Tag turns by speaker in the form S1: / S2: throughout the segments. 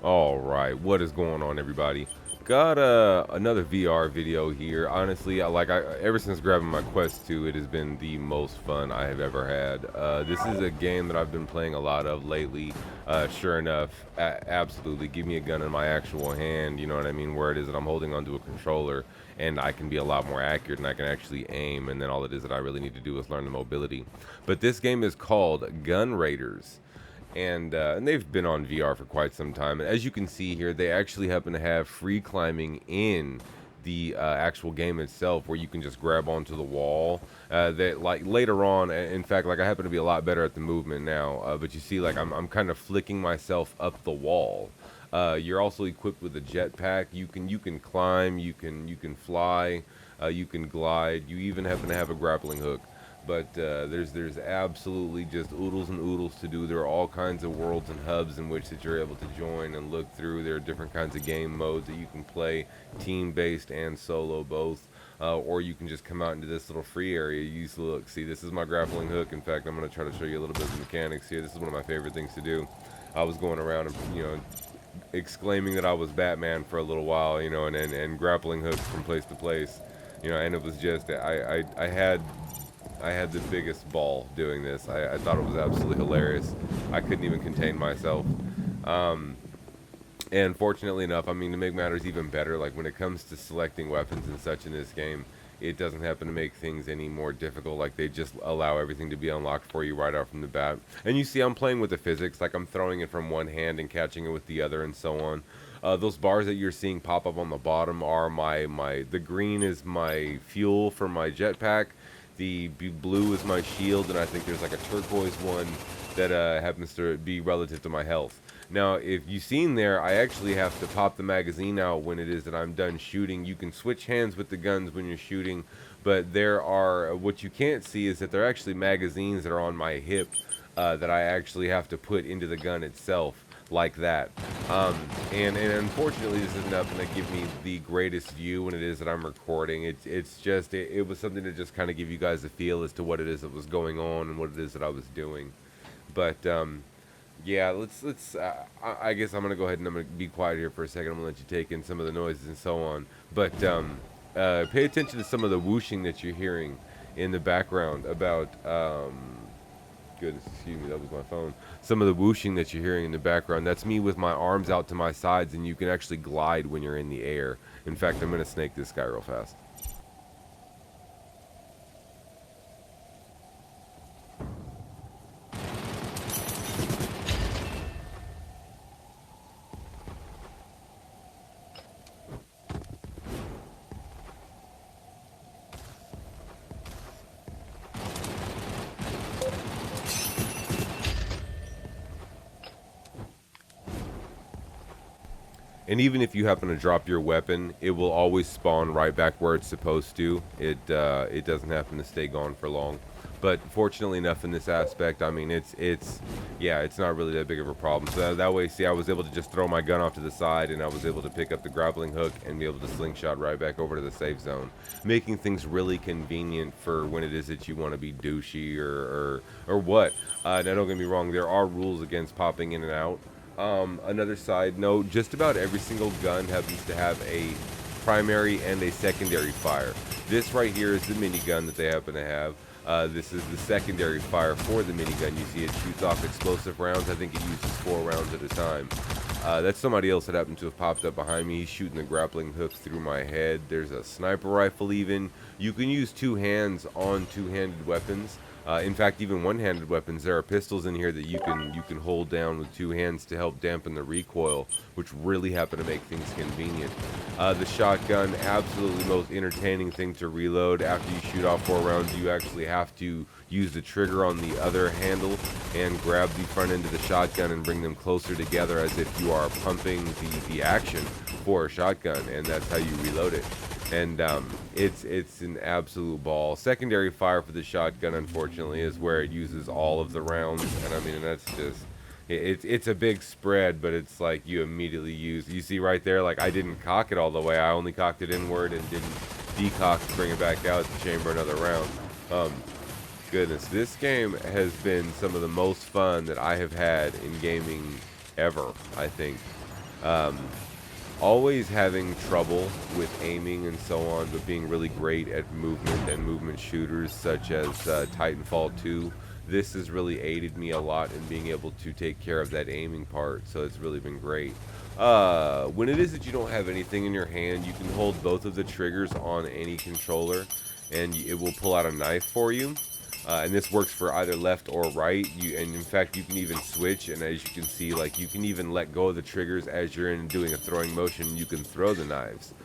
S1: All right, what is going on, everybody? Got another VR video here. Honestly, ever since grabbing my Quest 2, it has been the most fun I have ever had. This is a game that I've been playing a lot of lately. Sure enough, absolutely, give me a gun in my actual hand. You know what I mean? Where it is that I'm holding onto a controller, and I can be a lot more accurate, and I can actually aim. And then all it is that I really need to do is learn the mobility. But this game is called Gun Raiders, and they've been on VR for quite some time. And as you can see here, they actually happen to have free climbing in the actual game itself, where you can just grab onto the wall. That like later on, in fact, like I happen to be a lot better at the movement now. But you see, like I'm kind of flicking myself up the wall. You're also equipped with a jetpack. You can climb, you can fly, you can glide. You even happen to have a grappling hook. But there's absolutely just oodles and oodles to do. There are all kinds of worlds and hubs in which that you're able to join and look through. There are different kinds of game modes that you can play, team-based and solo both. Or you can just come out into this little free area. You look, see, this is my grappling hook. In fact, I'm going to try to show you a little bit of the mechanics here. This is one of my favorite things to do. I was going around and exclaiming that I was Batman for a little while, and grappling hooks from place to place, and it was just I had the biggest ball doing this. I thought it was absolutely hilarious. I couldn't even contain myself. Um, and fortunately enough, I mean, to make matters even better, like when it comes to selecting weapons and such in this game, it doesn't happen to make things any more difficult. Like they just allow everything to be unlocked for you right out from the bat. And you see, I'm playing with the physics. Like I'm throwing it from one hand and catching it with the other, and so on. Those bars that you're seeing pop up on the bottom are the green is my fuel for my jetpack. The blue is my shield, and I think there's like a turquoise one that happens to be relative to my health. Now, if you've seen there, I actually have to pop the magazine out when it is that I'm done shooting. You can switch hands with the guns when you're shooting, but what you can't see is that there are actually magazines that are on my hip that I actually have to put into the gun itself, like that. And unfortunately, this is nothing to give me the greatest view when it is that I'm recording. It was something to just kind of give you guys a feel as to what it is that was going on and what it is that I was doing. But yeah, let's. I guess I'm gonna go ahead and I'm gonna be quiet here for a second. I'm gonna let you take in some of the noises and so on. But pay attention to some of the whooshing that you're hearing in the background about goodness, excuse me, that was my phone. Some of the whooshing that you're hearing in the background, that's me with my arms out to my sides, and you can actually glide when you're in the air. In fact, I'm going to snake this guy real fast. And even if you happen to drop your weapon, it will always spawn right back where it's supposed to. It doesn't happen to stay gone for long. But fortunately enough, in this aspect, I mean, it's not really that big of a problem. So that way, see, I was able to just throw my gun off to the side, and I was able to pick up the grappling hook and be able to slingshot right back over to the safe zone, making things really convenient for when it is that you want to be douchey or what. Now, don't get me wrong, there are rules against popping in and out. Another side note, just about every single gun happens to have a primary and a secondary fire. This right here is the minigun that they happen to have. This is the secondary fire for the minigun. You see it shoots off explosive rounds. I think it uses 4 rounds at a time. That's somebody else that happened to have popped up behind me. He's shooting the grappling hook through my head. There's a sniper rifle even. You can use 2 hands on two-handed weapons. In fact, even one-handed weapons. There are pistols in here that you can hold down with 2 hands to help dampen the recoil, which really happen to make things convenient. The shotgun, absolutely most entertaining thing to reload. After you shoot off 4 rounds, you actually have to use the trigger on the other handle and grab the front end of the shotgun and bring them closer together as if you are pumping the action for a shotgun, and that's how you reload it. And it's an absolute ball. Secondary fire for the shotgun, unfortunately, is where it uses all of the rounds, and I mean, that's just it's a big spread, but it's like you immediately you see right there, like I didn't cock it all the way. I only cocked it inward and didn't decock to bring it back out to chamber another round. Um, Goodness, this game has been some of the most fun that I have had in gaming ever, I think. Um, Always having trouble with aiming and so on, but being really great at movement and movement shooters such as Titanfall 2. This has really aided me a lot in being able to take care of that aiming part, so it's really been great. When it is that you don't have anything in your hand, you can hold both of the triggers on any controller, and it will pull out a knife for you. And this works for either left or right. And in fact, you can even switch. And as you can see, like you can even let go of the triggers as you're in doing a throwing motion. You can throw the knives.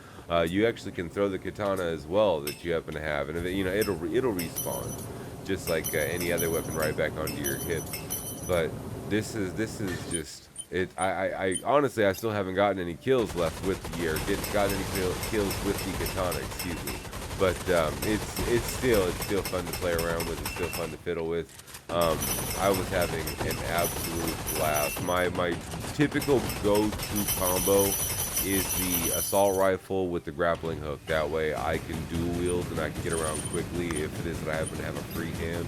S1: You actually can throw the katana as well that you happen to have, and it'll respawn, just like any other weapon right back onto your hip. But this is just it. I honestly I still haven't gotten any kills left with the or get gotten any kills with the katana. Excuse me. But it's still fun to play around with. It's still fun to fiddle with. I was having an absolute blast. My typical go-to combo is the assault rifle with the grappling hook. That way I can dual wield and I can get around quickly if it is that I happen to have a free hand.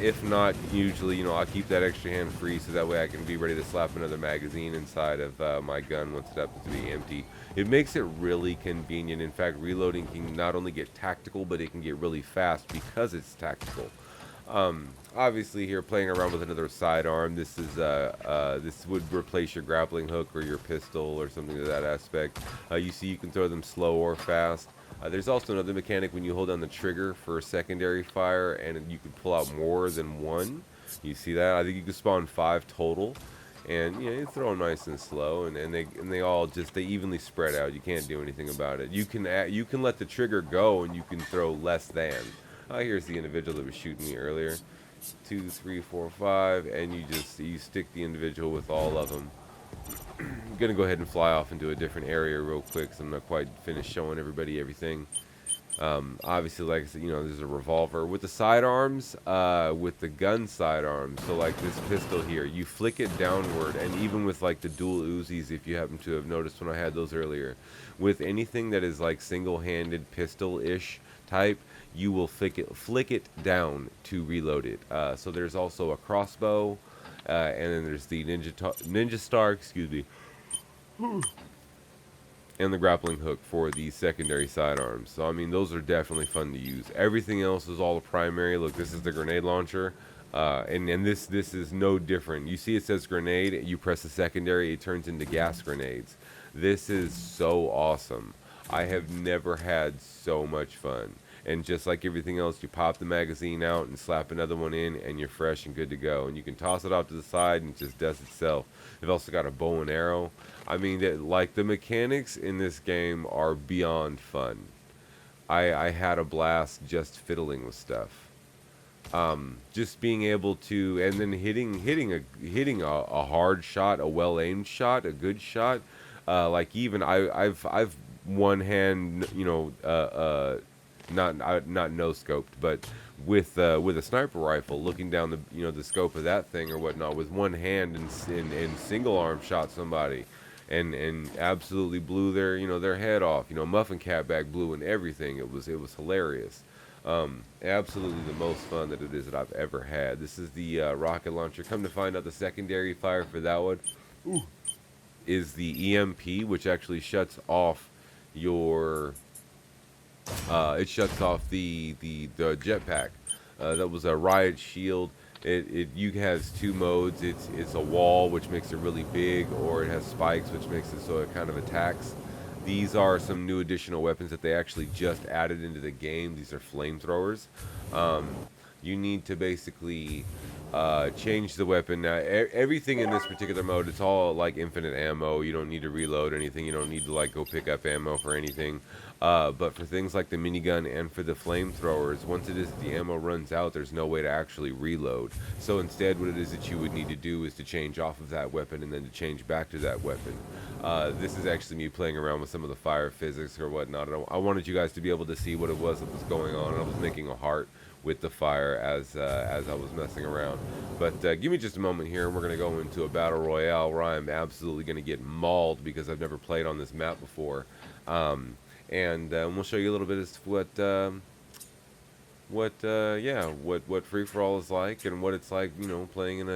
S1: If not, usually, I'll keep that extra hand free so that way I can be ready to slap another magazine inside of my gun once it happens to be empty. It makes it really convenient. In fact, reloading can not only get tactical, but it can get really fast because it's tactical. Obviously, here playing around with another sidearm. This would replace your grappling hook or your pistol or something to that aspect. You see, you can throw them slow or fast. There's also another mechanic when you hold down the trigger for secondary fire, and you can pull out more than one. You see that? I think you can spawn 5 total, and you throw them nice and slow, and they all just they evenly spread out. You can't do anything about it. You can let the trigger go, and you can throw less than. Here's the individual that was shooting me earlier. 2, 3, 4, 5, and you stick the individual with all of them. I'm gonna go ahead and fly off into a different area real quick, so I'm not quite finished showing everybody everything. Obviously, like I said, there's a revolver with the sidearms, with the gun sidearms. So like this pistol here, you flick it downward, and even with like the dual Uzis, if you happen to have noticed when I had those earlier, with anything that is like single-handed pistol-ish type, you will flick it down to reload it. So there's also a crossbow, and then there's the ninja star, excuse me, and the grappling hook for the secondary sidearms. So I mean, those are definitely fun to use. Everything else is all the primary. Look, this is the grenade launcher, and this is no different. You see, it says grenade. You press the secondary, it turns into gas grenades. This is so awesome. I have never had so much fun. And just like everything else, you pop the magazine out and slap another one in, and you're fresh and good to go. And you can toss it off to the side, and it just does itself. They've also got a bow and arrow. I mean, like the mechanics in this game are beyond fun. I had a blast just fiddling with stuff. Just being able to, and then hitting a hard shot, a well aimed shot, a good shot. Like even I've one hand, not no scoped, but with a sniper rifle, looking down the scope of that thing or whatnot with one hand and single arm shot somebody, and absolutely blew their head off. Muffin Cat Bag blew and everything. It was hilarious. Absolutely the most fun that it is that I've ever had. This is the rocket launcher. Come to find out, the secondary fire for that one is the EMP, which actually shuts off your it shuts off the jetpack. That was a riot shield. You has 2 modes. It's a wall, which makes it really big, or it has spikes, which makes it so it kind of attacks. These are some new additional weapons that they actually just added into the game. These are flamethrowers. You need to basically change the weapon. Now, everything in this particular mode, it's all like infinite ammo. You don't need to reload anything. You don't need to like go pick up ammo for anything. But for things like the minigun and for the flamethrowers, once it is the ammo runs out, there's no way to actually reload. So instead, what it is that you would need to do is to change off of that weapon and then to change back to that weapon. This is actually me playing around with some of the fire physics or whatnot. I wanted you guys to be able to see what it was that was going on. I was making a heart with the fire as I was messing around. But give me just a moment here, and we're going to go into a battle royale where I'm absolutely going to get mauled because I've never played on this map before. And we'll show you a little bit as to what free for all is like and what it's like, playing in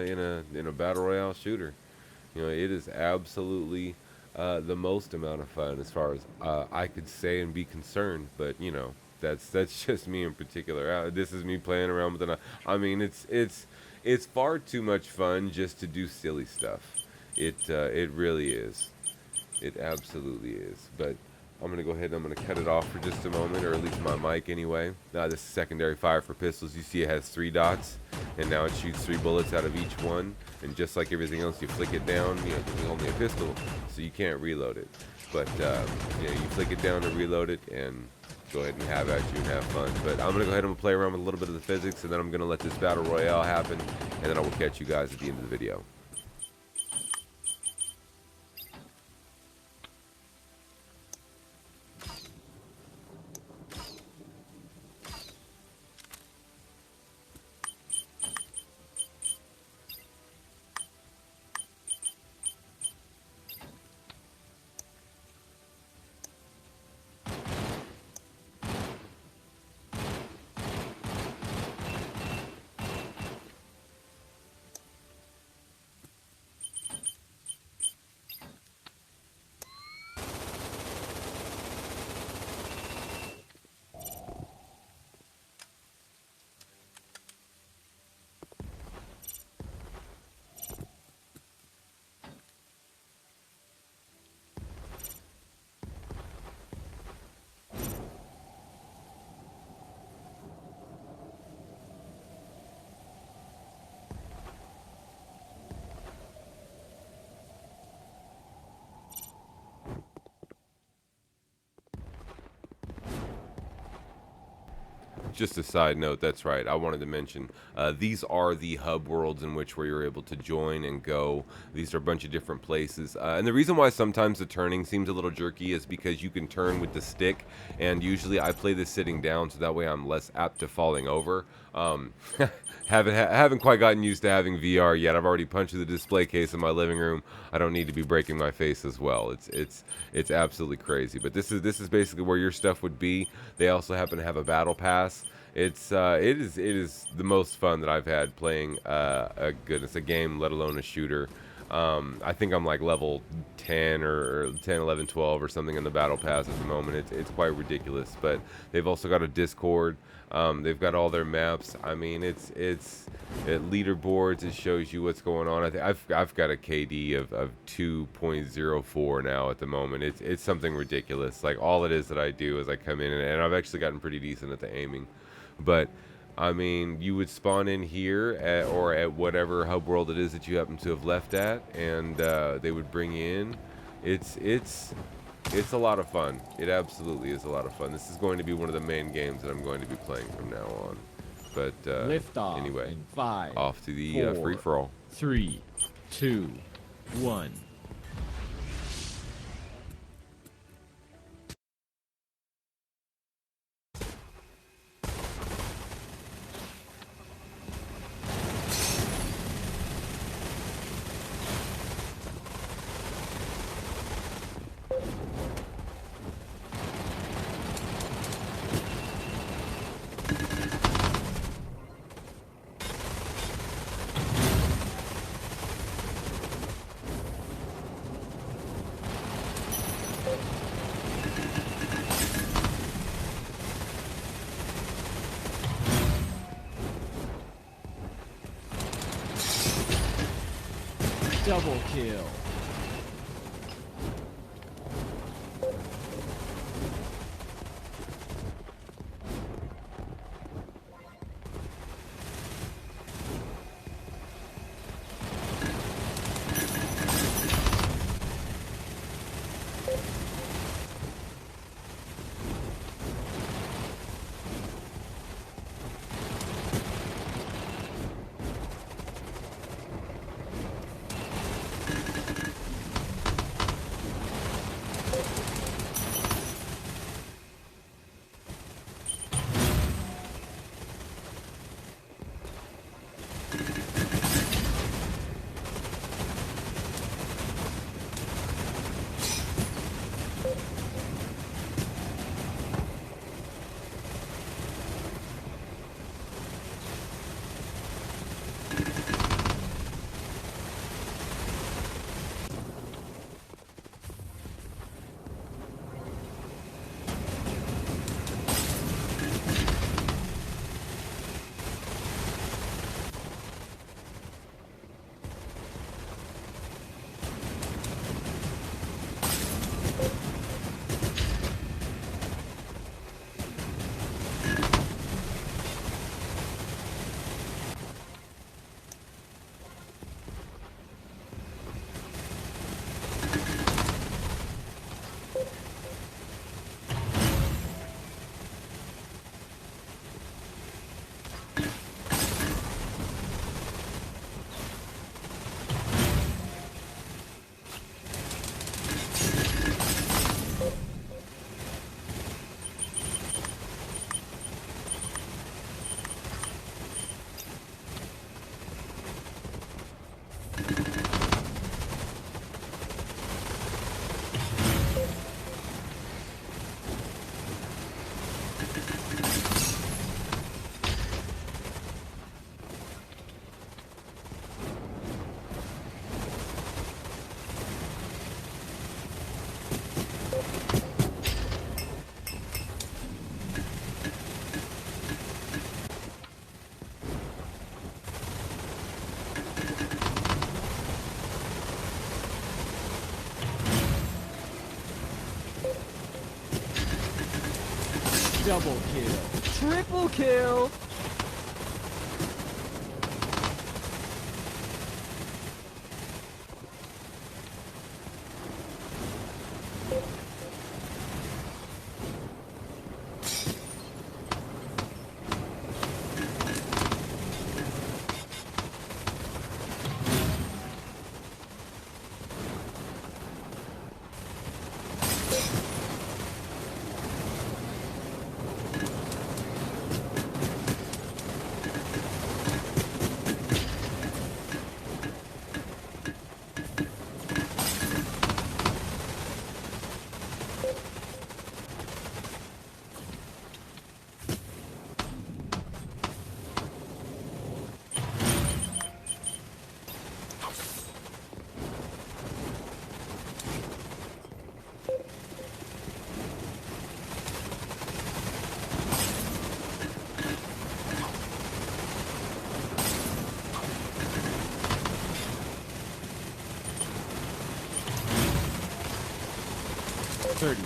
S1: a battle royale shooter. It is absolutely The most amount of fun, as far as I could say and be concerned. But you know, that's just me in particular. This is me playing around with it. I mean, it's far too much fun just to do silly stuff. It really is. It absolutely is. But I'm gonna go ahead and I'm gonna cut it off for just a moment, or at least my mic anyway. This is secondary fire for pistols. You see it has 3 dots, and now it shoots 3 bullets out of each one. And just like everything else, you flick it down. You know, 'cause it's only a pistol, so you can't reload it. But you know, you flick it down to reload it, and go ahead and have at you and have fun. But I'm gonna go ahead and play around with a little bit of the physics, and then I'm gonna let this battle royale happen, and then I will catch you guys at the end of the video. Just a side note, that's right. I wanted to mention these are the hub worlds in which where you're able to join and go. These are a bunch of different places, and the reason why sometimes the turning seems a little jerky is because you can turn with the stick, and usually I play this sitting down, so that way I'm less apt to falling over. Haven't quite gotten used to having VR yet. I've already punched through the display case in my living room. I don't need to be breaking my face as well. It's absolutely crazy. But this is basically where your stuff would be. They also happen to have a battle pass. It is the most fun that I've had playing a game, let alone a shooter. I think I'm like level 10 or 10, 11, 12 or something in the battle pass at the moment. It's quite ridiculous. But they've also got a Discord. They've got all their maps. I mean, it's leaderboards. It shows you what's going on. I think I've got a KD of 2.04 now at the moment. It's something ridiculous. Like all it is that I do is I come in and I've actually gotten pretty decent at the aiming. But I mean, you would spawn in here or at whatever hub world it is that you happen to have left at, and they would bring you in. It's a lot of fun. It absolutely is a lot of fun. This is going to be one of the main games that I'm going to be playing from now on. But anyway,
S2: in 5,
S1: off to the free for all.
S2: 3, 2, 1. Double kill. Double kill.
S3: Triple kill.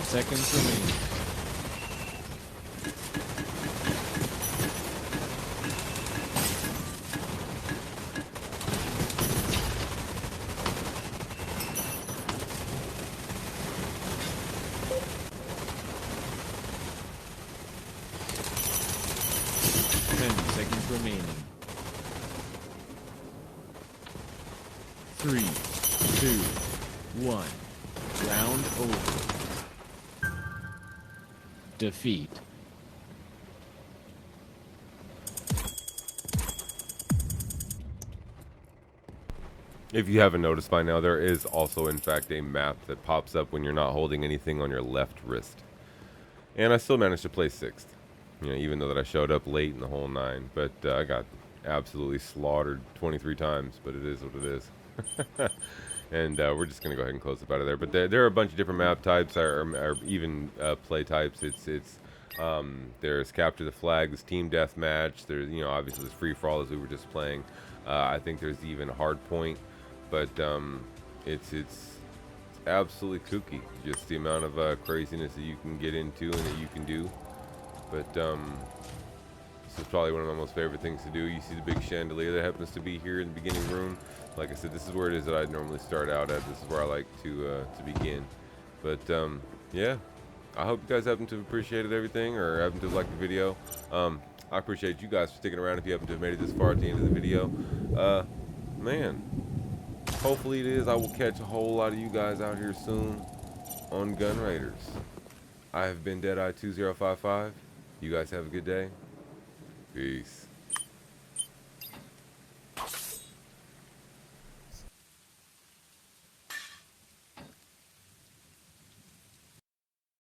S2: Seconds remaining. Remaining. 3, 2, 1. Round over. Defeat.
S1: If you haven't noticed by now, there is also in fact a map that pops up when you're not holding anything on your left wrist. And I still managed to place 6th. You know, even though that I showed up late in the whole 9. But I got absolutely slaughtered 23 times, but it is what it is. And we're just going to go ahead and close up out of there. But there are a bunch of different map types, or even play types. There's capture the flag, there's team deathmatch, there's, you know, obviously there's free for all as we were just playing. I think there's even hard point, but it's absolutely kooky, just the amount of craziness that you can get into and that you can do. But this is probably one of my most favorite things to do. You see the big chandelier that happens to be here in the beginning room. Like I said, this is where it is that I normally start out at. This is where I like to begin. But yeah, I hope you guys happen to have appreciated everything, or happen to have liked the video. I appreciate you guys for sticking around if you happen to have made it this far at the end of the video. Man, hopefully it is. I will catch a whole lot of you guys out here soon on Gun Raiders. I have been Deadeye2055. You guys have a good day. Peace.